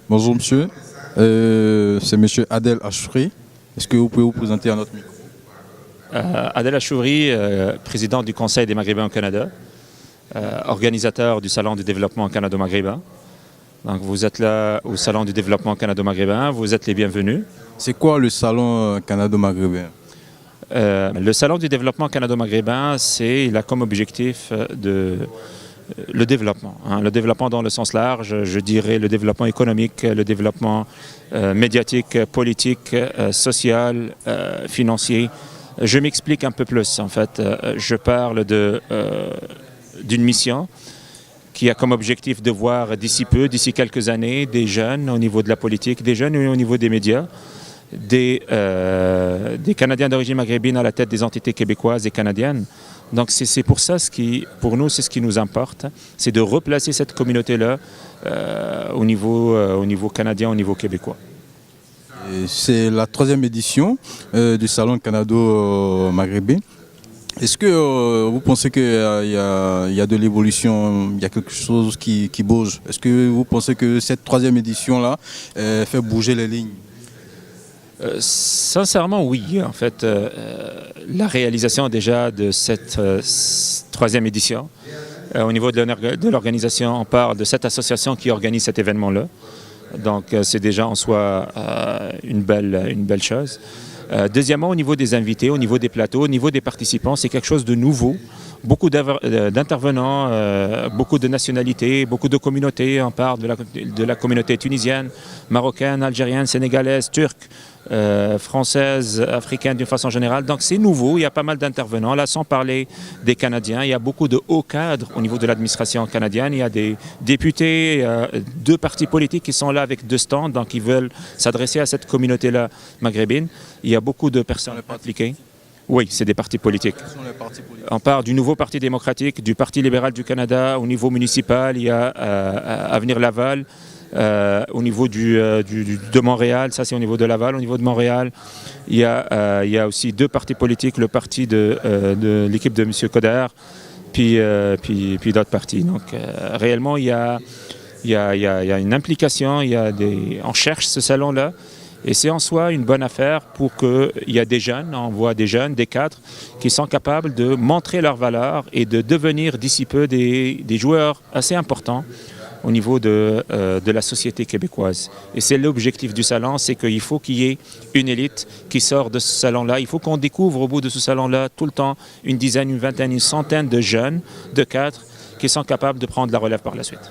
Bonjour monsieur, c'est monsieur Adel Achouri. Est-ce que vous pouvez vous présenter à notre micro? Adel Achouri, président du Conseil des Maghrébins au Canada, organisateur du Salon du développement canado-maghrébin. Donc vous êtes là au Salon du développement canado-maghrébin, vous êtes les bienvenus. C'est quoi le salon canado-maghrébin? Le Salon du développement canado-maghrébin, il a comme objectif le développement. Le développement dans le sens large, je dirais le développement économique, le développement médiatique, politique, social, financier. Je m'explique un peu plus. En fait, je parle d'une mission qui a comme objectif de voir d'ici peu, d'ici quelques années, des jeunes au niveau de la politique, des jeunes au niveau des médias, des Canadiens d'origine maghrébine à la tête des entités québécoises et canadiennes. Donc c'est pour ça, pour nous, c'est ce qui nous importe, c'est de replacer cette communauté-là au niveau canadien, au niveau québécois. C'est la 3e édition du Salon canado-maghrébin. Est-ce que vous pensez qu'il y a de l'évolution, il y a quelque chose qui bouge? Est-ce que vous pensez que cette 3e édition-là fait bouger les lignes? Sincèrement, oui. En fait, la réalisation déjà de cette 3e édition, au niveau de l'organisation, on parle de cette association qui organise cet événement-là. Donc, c'est déjà en soi une belle chose. Deuxièmement, au niveau des invités, au niveau des plateaux, au niveau des participants, c'est quelque chose de nouveau. Beaucoup d'intervenants, beaucoup de nationalités, beaucoup de communautés. On parle de la communauté tunisienne, marocaine, algérienne, sénégalaise, turque, française, africaine d'une façon générale. Donc c'est nouveau, il y a pas mal d'intervenants. Là, sans parler des Canadiens, il y a beaucoup de hauts cadres au niveau de l'administration canadienne. Il y a des députés, 2 partis politiques qui sont là avec 2 stands, donc ils veulent s'adresser à cette communauté-là maghrébine. Il y a beaucoup de personnes impliquées. Oui, c'est des partis politiques. Quels sont les partis politiques? On part du nouveau Parti démocratique, du Parti libéral du Canada. Au niveau municipal, il y a Avenir Laval. Au niveau de Montréal, ça c'est au niveau de Laval. Au niveau de Montréal, il y a aussi 2 partis politiques, le parti de l'équipe de M. Coder, puis d'autres partis. Donc réellement, il y a une implication, on cherche ce salon-là. Et c'est en soi une bonne affaire pour qu'il y ait des jeunes, on voit des jeunes, des cadres, qui sont capables de montrer leurs valeurs et de devenir d'ici peu des joueurs assez importants au niveau de la société québécoise. Et c'est l'objectif du salon, c'est qu'il faut qu'il y ait une élite qui sort de ce salon-là. Il faut qu'on découvre au bout de ce salon-là tout le temps une dizaine, une vingtaine, une centaine de jeunes, de cadres, qui sont capables de prendre la relève par la suite.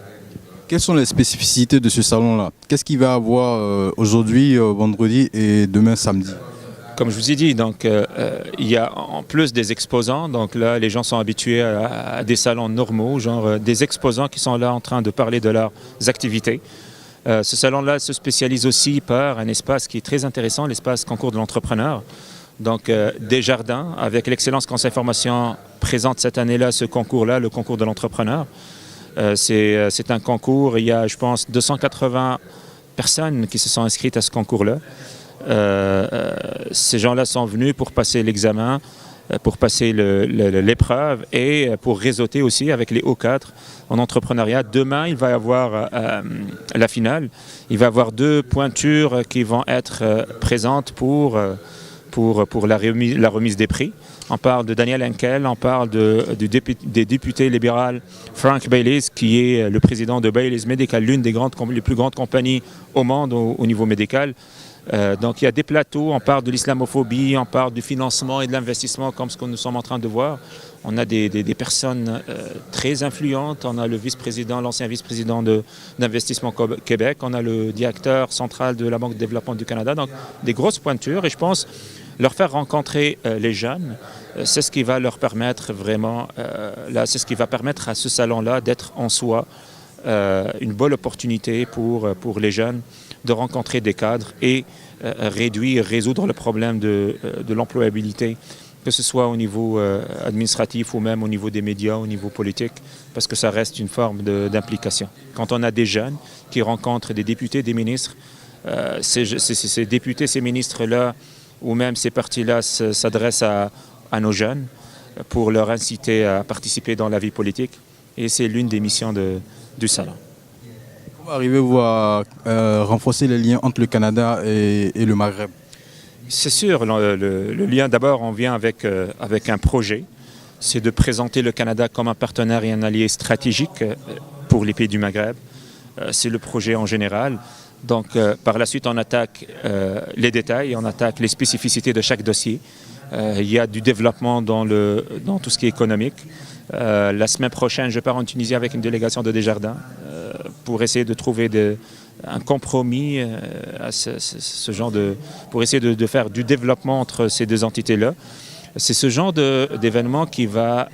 Quelles sont les spécificités de ce salon-là? Qu'est-ce qu'il va y avoir aujourd'hui, vendredi et demain, samedi? Comme je vous ai dit, donc, il y a en plus des exposants. Donc là, les gens sont habitués à des salons normaux, genre des exposants qui sont là en train de parler de leurs activités. Ce salon-là se spécialise aussi par un espace qui est très intéressant, l'espace concours de l'entrepreneur. Donc Desjardins, avec l'Excellence Conseil Formation, présente cette année-là ce concours-là, le concours de l'entrepreneur. C'est un concours, il y a, je pense, 280 personnes qui se sont inscrites à ce concours-là. Ces gens-là sont venus pour passer l'examen, pour passer l'épreuve et pour réseauter aussi avec les hauts cadres en entrepreneuriat. Demain, il va y avoir la finale. Il va y avoir 2 pointures qui vont être présentes pour la remise des prix. On parle de Daniel Henkel, on parle des députés libéraux Frank Baylis, qui est le président de Baylis Medical, l'une des les plus grandes compagnies au monde au niveau médical. Donc il y a des plateaux, on parle de l'islamophobie, on parle du financement et de l'investissement comme ce que nous sommes en train de voir. On a des personnes très influentes, on a le vice-président, l'ancien vice-président d'Investissement Québec, on a le directeur central de la Banque de développement du Canada, donc des grosses pointures et je pense leur faire rencontrer les jeunes, c'est ce qui va leur permettre vraiment, c'est ce qui va permettre à ce salon-là d'être en soi une bonne opportunité pour les jeunes de rencontrer des cadres et résoudre le problème de l'employabilité, que ce soit au niveau administratif ou même au niveau des médias, au niveau politique, parce que ça reste une forme d'implication. Quand on a des jeunes qui rencontrent des députés, des ministres, ces députés, ces ministres-là, ou même ces partis-là s'adressent à nos jeunes pour leur inciter à participer dans la vie politique. Et c'est l'une des missions du salon. Comment arrivez-vous à renforcer les liens entre le Canada et le Maghreb? C'est sûr, le lien d'abord, on vient avec un projet, c'est de présenter le Canada comme un partenaire et un allié stratégique pour les pays du Maghreb. C'est le projet en général. Donc par la suite, on attaque les détails, on attaque les spécificités de chaque dossier. Il y a du développement dans tout ce qui est économique. La semaine prochaine, je pars en Tunisie avec une délégation de Desjardins pour essayer de trouver un compromis à ce genre pour essayer de faire du développement entre ces deux entités-là. C'est ce genre d'événement qui va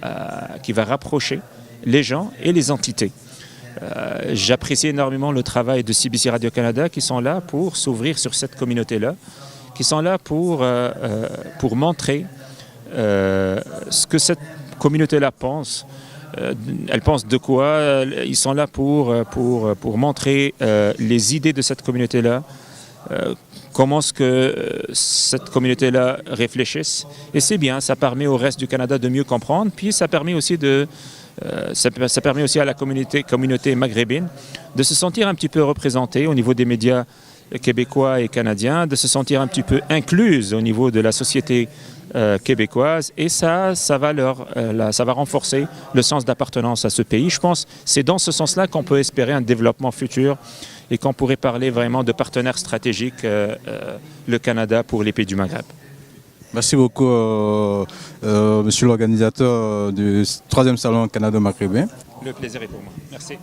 rapprocher les gens et les entités. J'apprécie énormément le travail de CBC Radio-Canada qui sont là pour s'ouvrir sur cette communauté-là, qui sont là pour montrer ce que cette communauté-là pense. Elle pense de quoi? Ils sont là pour montrer les idées de cette communauté-là, comment est-ce que cette communauté-là réfléchisse. Et c'est bien, ça permet au reste du Canada de mieux comprendre, puis ça permet aussi ça permet aussi à la communauté maghrébine de se sentir un petit peu représentée au niveau des médias québécois et canadiens, de se sentir un petit peu incluse au niveau de la société québécoise, et ça va renforcer le sens d'appartenance à ce pays. Je pense que c'est dans ce sens-là qu'on peut espérer un développement futur et qu'on pourrait parler vraiment de partenaires stratégiques, le Canada pour les pays du Maghreb. Merci beaucoup, monsieur l'organisateur du 3e Salon Canado-Maghrébin. Le plaisir est pour moi. Merci.